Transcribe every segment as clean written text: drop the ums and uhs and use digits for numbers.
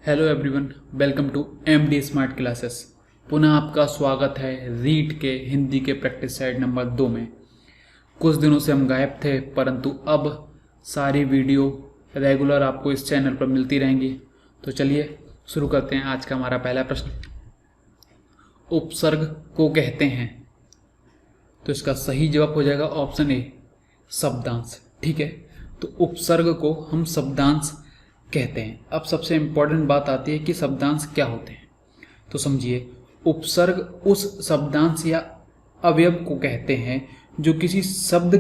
Hello everyone, welcome to MD smart classes. पुनः आपका स्वागत है रीड के हिंदी के प्रैक्टिस सेट नंबर 2 में। कुछ दिनों से हम गायब थे, परंतु अब सारी वीडियो रेगुलर आपको इस चैनल पर मिलती रहेंगी। तो चलिए शुरू करते हैं। आज का हमारा पहला प्रश्न, उपसर्ग को कहते हैं। तो इसका सही जवाब हो जाएगा ऑप्शन ए, शब्दांश। ठीक है, तो उपसर्ग को हम शब्दांश कहते हैं। अब सबसे इंपॉर्टेंट बात आती है कि शब्दांश क्या होते हैं। तो समझिए, उपसर्ग उस शब्दांश या अवयव को कहते हैं जो किसी शब्द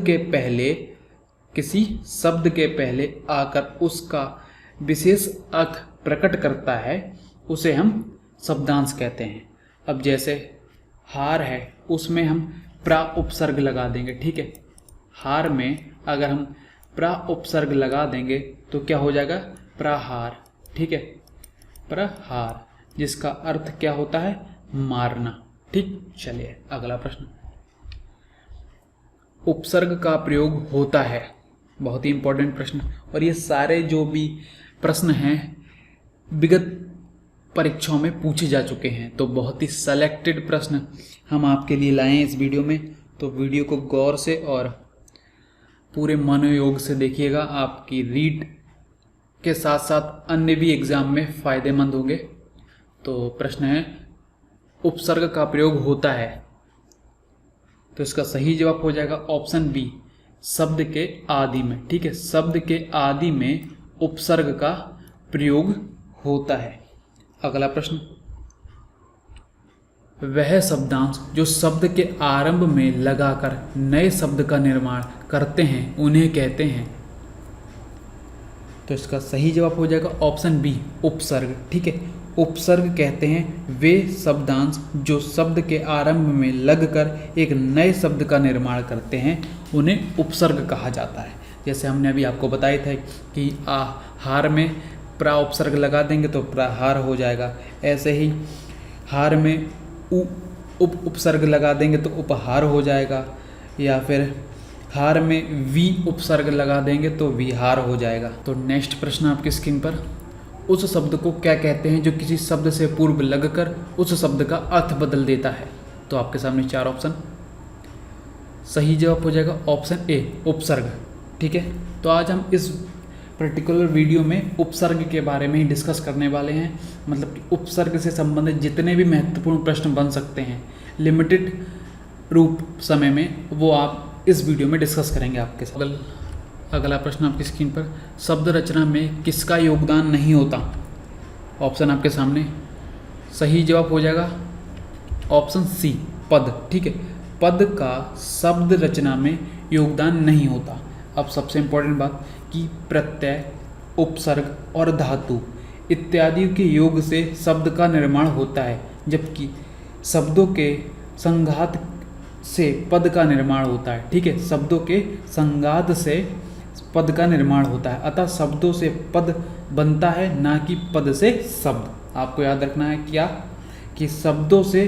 के पहले आकर उसका विशेष अर्थ प्रकट करता है, उसे हम शब्दांश कहते हैं। अब जैसे हार है, उसमें हम प्रा उपसर्ग लगा देंगे। ठीक है, हार में अगर हम प्रा उपसर्ग लगा देंगे तो क्या हो जाएगा, प्रहार। ठीक है, प्रहार, जिसका अर्थ क्या होता है, मारना। ठीक, चलिए अगला प्रश्न, उपसर्ग का प्रयोग होता है। बहुत ही इंपॉर्टेंट प्रश्न, और ये सारे जो भी प्रश्न हैं विगत परीक्षाओं में पूछे जा चुके हैं। तो बहुत ही सेलेक्टेड प्रश्न हम आपके लिए लाए हैं इस वीडियो में। तो वीडियो को गौर से और पूरे मनोयोग से देखिएगा, आपकी रीड के साथ साथ अन्य भी एग्जाम में फायदेमंद होंगे। तो प्रश्न है, उपसर्ग का प्रयोग होता है। तो इसका सही जवाब हो जाएगा ऑप्शन बी, शब्द के आदि में। ठीक है, शब्द के आदि में उपसर्ग का प्रयोग होता है। अगला प्रश्न, वह शब्दांश जो शब्द के आरंभ में लगाकर नए शब्द का निर्माण करते हैं उन्हें कहते हैं। तो इसका सही जवाब हो जाएगा ऑप्शन बी, उपसर्ग। ठीक है, उपसर्ग कहते हैं वे शब्दांश जो शब्द के आरंभ में लगकर एक नए शब्द का निर्माण करते हैं, उन्हें उपसर्ग कहा जाता है। जैसे हमने अभी आपको बताया था कि हार में प्रा उपसर्ग लगा देंगे तो प्रहार हो जाएगा। ऐसे ही हार में उपसर्ग लगा देंगे तो उपहार हो जाएगा, या फिर हार में वी उपसर्ग लगा देंगे तो विहार हो जाएगा। तो नेक्स्ट प्रश्न आपकी स्क्रीन पर, उस शब्द को क्या कहते हैं जो किसी शब्द से पूर्व लगकर उस शब्द का अर्थ बदल देता है। तो आपके सामने 4 ऑप्शन, सही जवाब हो जाएगा ऑप्शन ए, उपसर्ग। ठीक है, तो आज हम इस पर्टिकुलर वीडियो में उपसर्ग के बारे में ही डिस्कस करने वाले हैं। मतलब कि उपसर्ग से संबंधित जितने भी महत्वपूर्ण प्रश्न बन सकते हैं लिमिटेड रूप समय में, वो आप इस वीडियो में डिस्कस करेंगे आपके साथ। अगला प्रश्न आपकी स्क्रीन पर, शब्द रचना में किसका योगदान नहीं होता। ऑप्शन आपके सामने, सही जवाब हो जाएगा ऑप्शन सी, पद। ठीक है, पद का शब्द रचना में योगदान नहीं होता। अब सबसे इंपॉर्टेंट बात कि प्रत्यय, उपसर्ग और धातु इत्यादि के योग से शब्द का निर्माण होता है, जबकि शब्दों के संघात से पद का निर्माण होता है। ठीक है, शब्दों के संघात से पद का निर्माण होता है। अतः शब्दों से पद बनता है, ना कि पद से शब्द। आपको याद रखना है क्या, कि शब्दों से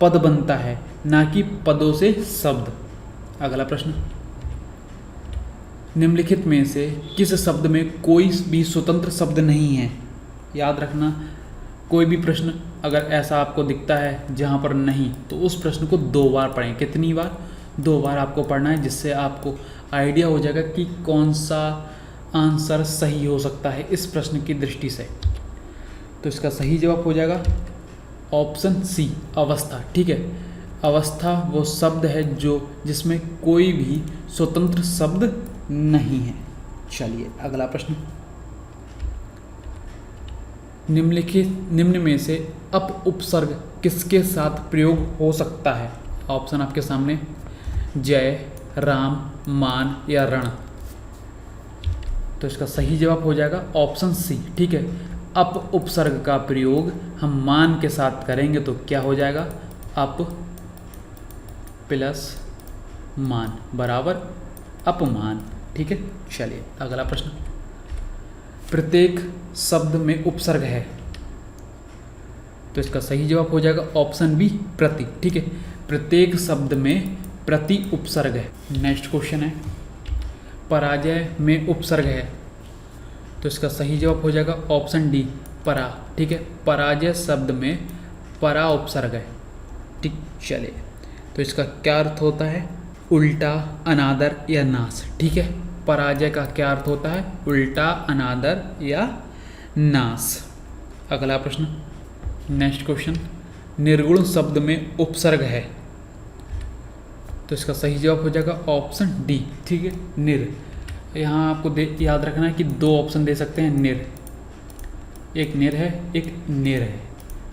पद बनता है, ना कि पदों से शब्द। अगला प्रश्न, निम्नलिखित में से किस शब्द में कोई भी स्वतंत्र शब्द नहीं है। याद रखना, कोई भी प्रश्न अगर ऐसा आपको दिखता है जहाँ पर नहीं, तो उस प्रश्न को 2 बार पढ़ें। कितनी बार, 2 बार आपको पढ़ना है, जिससे आपको आइडिया हो जाएगा कि कौन सा आंसर सही हो सकता है इस प्रश्न की दृष्टि से। तो इसका सही जवाब हो जाएगा ऑप्शन सी, अवस्था। ठीक है, अवस्था वो शब्द है जिसमें कोई भी स्वतंत्र शब्द नहीं है। चलिए अगला प्रश्न, निम्न में से अप उपसर्ग किसके साथ प्रयोग हो सकता है। ऑप्शन आपके सामने, जय, राम, मान या रण। तो इसका सही जवाब हो जाएगा ऑप्शन सी। ठीक है, अप उपसर्ग का प्रयोग हम मान के साथ करेंगे तो क्या हो जाएगा, अप प्लस मान बराबर अपमान। ठीक है, चलिए अगला प्रश्न, प्रत्येक शब्द में उपसर्ग है। तो इसका सही जवाब हो जाएगा ऑप्शन बी, प्रति। ठीक है, प्रत्येक शब्द में प्रति उपसर्ग है। नेक्स्ट क्वेश्चन है, पराजय में उपसर्ग है। तो इसका सही जवाब हो जाएगा ऑप्शन डी, परा, ठीक है। पराजय शब्द में परा उपसर्ग है, ठीक। चलिए, तो इसका क्या अर्थ होता है? उल्टा, अनादर या नाश, ठीक है। पराजय का क्या अर्थ होता है? उल्टा, अनादर या नाश। अगला प्रश्न, नेक्स्ट क्वेश्चन, निर्गुण शब्द में उपसर्ग है, तो इसका सही जवाब हो जाएगा ऑप्शन डी, ठीक है, निर। यहाँ आपको याद रखना है कि दो ऑप्शन दे सकते हैं निर, एक निर है, एक निर है,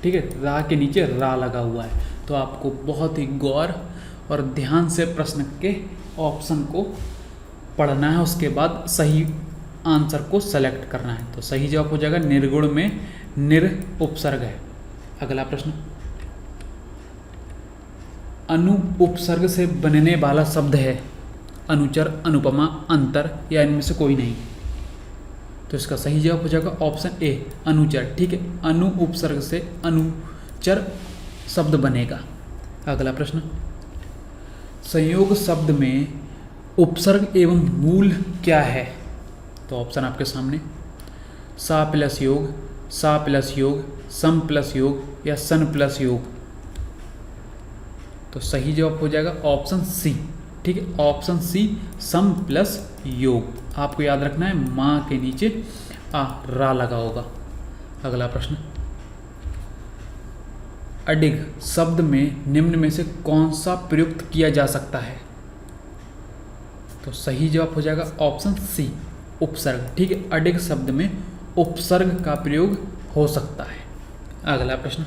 ठीक है। रा के नीचे रा लगा हुआ है, तो आपको बहुत ही गौर और ध्यान से प्रश्न के ऑप्शन को पढ़ना है, उसके बाद सही आंसर को सेलेक्ट करना है। तो सही जवाब हो जाएगा निर्गुण में निर उपसर्ग है। अगला प्रश्न, अनु उपसर्ग से बनने वाला शब्द है अनुचर, अनुपमा, अंतर या इनमें से कोई नहीं। तो इसका सही जवाब हो जाएगा ऑप्शन ए, अनुचर, ठीक है। अनु उपसर्ग से अनुचर शब्द बनेगा। अगला प्रश्न, संयोग शब्द में उपसर्ग एवं मूल क्या है? तो ऑप्शन आपके सामने, सा प्लस योग, सा प्लस योग, सम प्लस योग या सन प्लस योग। तो सही जवाब हो जाएगा ऑप्शन सी, ठीक है, ऑप्शन सी, सम प्लस योग। आपको याद रखना है माँ के नीचे रा लगा होगा। अगला प्रश्न, अडिग शब्द में निम्न में से कौन सा प्रयुक्त किया जा सकता है? तो सही जवाब हो जाएगा ऑप्शन सी, उपसर्ग, ठीक है। अडिग शब्द में उपसर्ग का प्रयोग हो सकता है। अगला प्रश्न,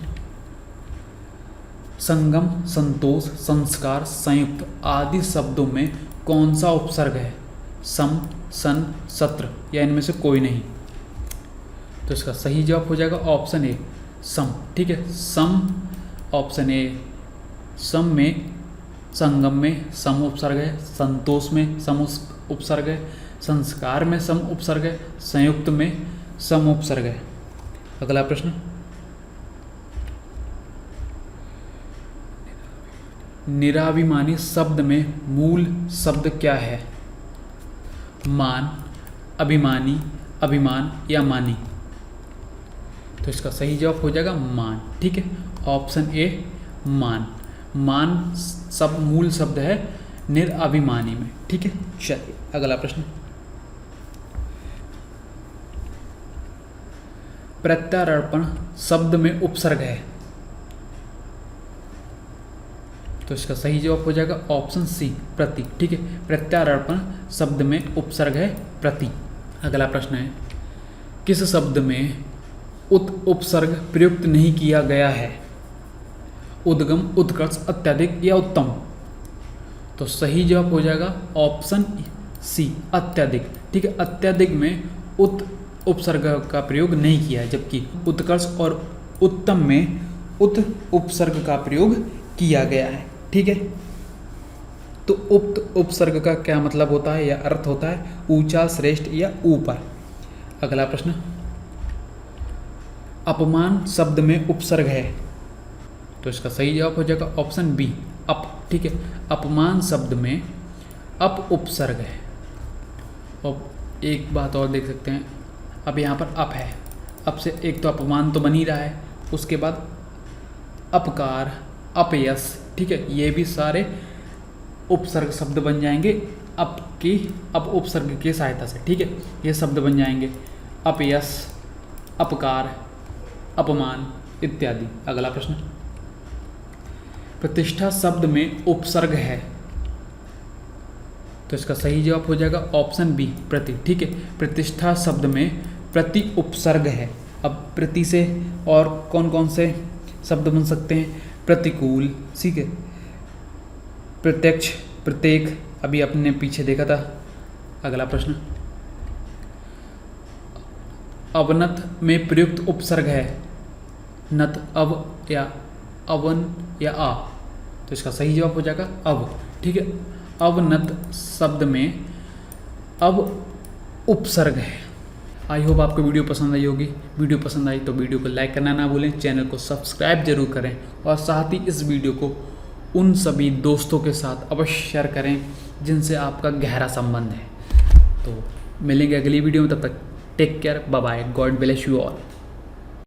संगम, संतोष, संस्कार, संयुक्त आदि शब्दों में कौन सा उपसर्ग है? सम, सन, सत्र या इनमें से कोई नहीं। तो इसका सही जवाब हो जाएगा ऑप्शन ए, सम, ठीक है। सम, ऑप्शन ए, सम में, संगम में सम उपसर्ग है, संतोष में सम उपसर्ग है, संस्कार में सम उपसर्ग है, संयुक्त में सम उपसर्ग है। अगला प्रश्न, निराभिमानी शब्द में मूल शब्द क्या है? मान, अभिमानी, अभिमान या मानी। तो इसका सही जवाब हो जाएगा मान, ठीक है, ऑप्शन ए, मान। मान सब मूल शब्द है निराभिमानी में, ठीक है। चलिए, अगला प्रश्न, प्रत्यारोपण शब्द में उपसर्ग है, तो इसका सही जवाब हो जाएगा ऑप्शन सी, प्रति, ठीक है। प्रत्यारोपण शब्द में उपसर्ग है प्रति। अगला प्रश्न है, किस शब्द में उपसर्ग प्रयुक्त नहीं किया गया है? उद्गम, उत्कर्ष, अत्यधिक या उत्तम। तो सही जवाब हो जाएगा ऑप्शन सी, अत्यधिक, ठीक है। अत्यधिक में उपसर्ग का प्रयोग नहीं किया है, जबकि उत्कर्ष और उत्तम में उपसर्ग का प्रयोग किया गया है, ठीक है। तो उपसर्ग का क्या मतलब होता है या अर्थ होता है? ऊंचा, श्रेष्ठ या ऊपर। अगला प्रश्न, अपमान शब्द में उपसर्ग है, तो इसका सही जवाब हो जाएगा ऑप्शन बी, अप, ठीक है। अपमान शब्द में अप उपसर्ग है। और एक बात और देख सकते हैं, अब यहाँ पर अप है, अप से एक तो अपमान तो बन ही रहा है, उसके बाद अपकार, अपयश, ठीक है, ये भी सारे उपसर्ग शब्द बन जाएंगे अप उपसर्ग की सहायता से, ठीक है। ये शब्द बन जाएंगे अपयश, अपकार, अपमान इत्यादि। अगला प्रश्न, प्रतिष्ठा शब्द में उपसर्ग है, तो इसका सही जवाब हो जाएगा ऑप्शन बी, प्रति, ठीक है। प्रतिष्ठा शब्द में प्रति उपसर्ग है। अब प्रति से और कौन कौन से शब्द बन सकते हैं? प्रतिकूल, ठीक है, प्रत्यक्ष, प्रत्येक, अभी अपने पीछे देखा था। अगला प्रश्न, अवनत में प्रयुक्त उपसर्ग है, नत, अव या अवन या आ। तो इसका सही जवाब हो जाएगा अव, ठीक है। अवनत शब्द में अब उपसर्ग है। आई होप आपको वीडियो पसंद आई होगी। वीडियो पसंद आई तो वीडियो को लाइक करना ना भूलें, चैनल को सब्सक्राइब जरूर करें और साथ ही इस वीडियो को उन सभी दोस्तों के साथ अवश्य शेयर करें जिनसे आपका गहरा संबंध है। तो मिलेंगे अगली वीडियो में, तब तक take care, bye bye, god bless you all.